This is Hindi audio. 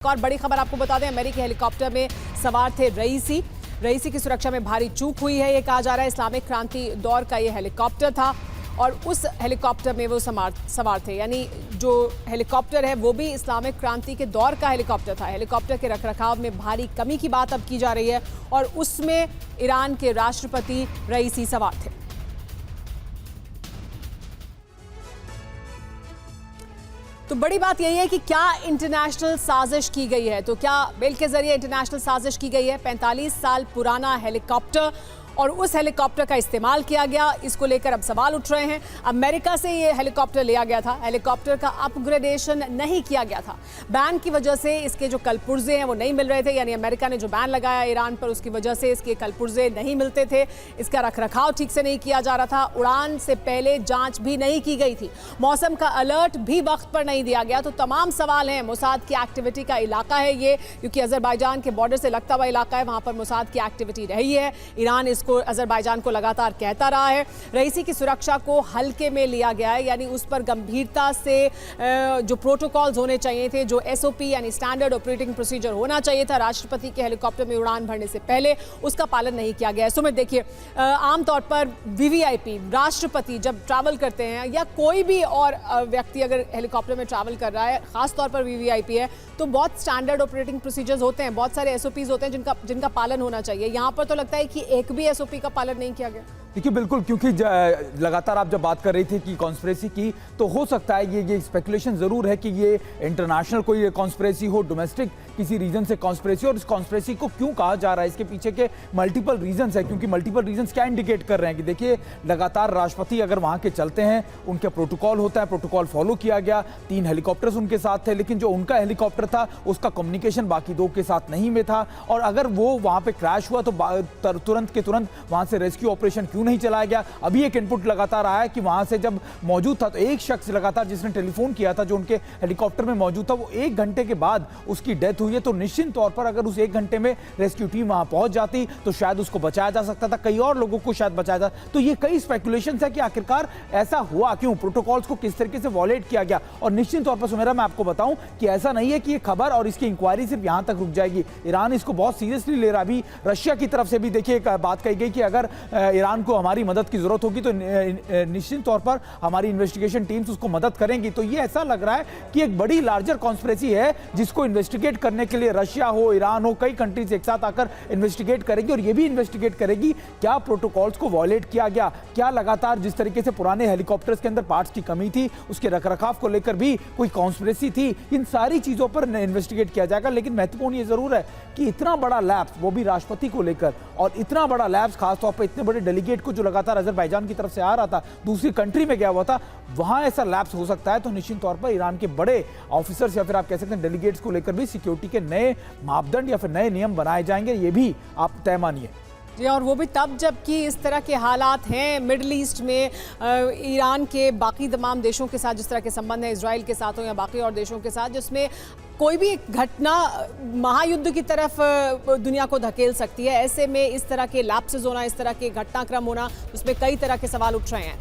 और बड़ी खबर आपको बता दें, अमेरिकी हेलीकॉप्टर में सवार थे रईसी की सुरक्षा में भारी चूक हुई है। ये कहा जा रहा है इस्लामिक क्रांति दौर का ये हेलीकॉप्टर था और उस हेलीकॉप्टर में वो सवार थे, यानी जो हेलीकॉप्टर है वो भी इस्लामिक क्रांति के दौर का हेलीकॉप्टर था। हेलीकॉप्टर के रखरखाव में भारी कमी की बात अब की जा रही है और उसमें ईरान के राष्ट्रपति रईसी सवार थे। तो बड़ी बात यही है कि क्या इंटरनेशनल साजिश की गई है, तो क्या बेल के जरिए इंटरनेशनल साजिश की गई है। 45 साल पुराना हेलीकॉप्टर और उस हेलीकॉप्टर का इस्तेमाल किया गया, इसको लेकर अब सवाल उठ रहे हैं। अमेरिका से ये हेलीकॉप्टर लिया गया था, हेलीकॉप्टर का अपग्रेडेशन नहीं किया गया था। बैन की वजह से इसके जो कलपुर्जे हैं वो नहीं मिल रहे थे, यानी अमेरिका ने जो बैन लगाया ईरान पर उसकी वजह से इसके कलपुर्जे नहीं मिलते थे, इसका रखरखाव ठीक से नहीं किया जा रहा था, उड़ान से पहले जांच भी नहीं की गई थी, मौसम का अलर्ट भी वक्त पर नहीं दिया गया। तो तमाम सवाल हैं। मोसाद की एक्टिविटी का इलाका है ये, क्योंकि अजरबैजान के बॉर्डर से लगता हुआ इलाका है, वहां पर मोसाद की एक्टिविटी रही है। ईरान इसको अजरबैजान को लगातार कहता रहा है। रईसी की सुरक्षा को हल्के में लिया गया है, यानी उस पर गंभीरता से जो प्रोटोकॉल्स होने चाहिए थे, जो एसओपी यानी स्टैंडर्ड ऑपरेटिंग प्रोसीजर होना चाहिए था राष्ट्रपति के हेलीकॉप्टर में उड़ान भरने से पहले, उसका पालन नहीं किया गया है। सुमित, देखिए, आमतौर पर वीवीआईपी राष्ट्रपति जब ट्रैवल करते हैं या कोई भी और व्यक्ति अगर हेलीकॉप्टर में ट्रैवल कर रहा है, खासतौर पर वीवीआईपी है, तो बहुत स्टैंडर्ड ऑपरेटिंग प्रोसीजर्स होते हैं, बहुत सारे एसओपीज होते हैं जिनका पालन होना चाहिए। यहाँ पर तो लगता है कि एक भी एसओपी का पालन नहीं किया गया। देखिए, बिल्कुल, क्योंकि लगातार आप जब बात कर रही थी कि कॉन्स्पिरेसी की, तो हो सकता है ये स्पेकुलेशन जरूर है कि ये इंटरनेशनल कोई कॉन्स्पिरेसी हो, डोमेस्टिक किसी रीजन से कॉन्स्पिरेसी। और इस कॉन्स्पिरेसी को क्यों कहा जा रहा है, इसके पीछे के मल्टीपल रीजंस है, क्योंकि मल्टीपल रीजंस क्या इंडिकेट कर रहे हैं कि देखिए, लगातार राष्ट्रपति अगर वहां के चलते हैं, उनका प्रोटोकॉल होता है, प्रोटोकॉल फॉलो किया गया, 3 हेलीकॉप्टर्स उनके साथ थे, लेकिन जो उनका हेलीकॉप्टर था उसका कम्युनिकेशन बाकी 2 के साथ नहीं में था। और अगर वो वहां पे क्रैश हुआ तो तुरंत के तुरंत वहां से रेस्क्यू ऑपरेशन क्यों नहीं चलाया गया। अभी एक इनपुट लगातार आया कि वहां से जब मौजूद था तो एक शख्स लगातार जिसने टेलीफोन किया था, जो उनके हेलीकॉप्टर में मौजूद था, वो 1 घंटे के बाद उसकी डेथ हुई है। तो निश्चित तौर पर अगर उस 1 घंटे में रेस्क्यू टीम वहां पहुंच जाती तो शायद उसको बचाया जा सकता था, कई और लोगों को शायद बचाया जा। तो ये कई स्पेकुलेशन है कि आखिरकार ऐसा हुआ क्यों, प्रोटोकॉल्स को किस तरीके से वॉलेट किया गया। और निश्चित तौर पर सुमेरा, मैं आपको बताऊं कि ऐसा नहीं है कि ये खबर और इसकी इंक्वायरी सिर्फ यहां तक रुक जाएगी। ईरान इसको बहुत सीरियसली ले रहा। अभी रशिया की तरफ से भी देखिए एक बात कही गई कि अगर ईरान को हमारी मदद की जरूरत होगी तो निश्चित तौर पर हमारी इन्वेस्टिगेशन टीम्स उसको मदद करेंगी। तो ये ऐसा लग रहा है कि एक बड़ी लार्जर कॉन्स्पिरेसी है जिसको इन्वेस्टिगेट करने के लिए रशिया हो, ईरान हो, कई कंट्रीज एक साथ आकर इन्वेस्टिगेट करेगी। और ये भी इन्वेस्टिगेट करेगी क्या प्रोटोकॉल्स को वॉयलेट किया गया, क्या लगातार जिस तरीके से पुराने हेलीकॉप्टर्स के अंदर पार्ट्स की कमी थी, उसके रखरखाव को लेकर भी कोई कॉन्स्पिरेसी थी। इन सारी चीजों पर इन्वेस्टिगेट किया जाएगा। लेकिन महत्वपूर्ण ये जरूर है कि इतना बड़ा लैप्स, वो भी राष्ट्रपति को लेकर, और इतना बड़ा लैप्स खासतौर पर इतने बड़े डेलीगेट को जो लगातार अजरबैजान की तरफ से आ रहा था, दूसरी कंट्री में गया हुआ था, वहां ऐसा लैप्स हो सकता है। तो निश्चित तौर पर ईरान के बड़े ऑफिसर्स या फिर आप कह सकते हैं डेलीगेट्स को लेकर भी सिक्योरिटी के नए मापदंड या फिर नए नियम बनाए जाएंगे, ये भी आप तय मानिए। जी, और वो भी तब जबकि इस तरह के हालात हैं मिडिल ईस्ट में, ईरान के बाकी तमाम देशों के साथ जिस तरह के संबंध है, इजराइल के साथ हो या बाकी और देशों के साथ, जिसमें कोई भी घटना महायुद्ध की तरफ दुनिया को धकेल सकती है। ऐसे में इस तरह के लैप्सेस होना, इस तरह के घटनाक्रम होना, उसमें कई तरह के सवाल उठ रहे हैं।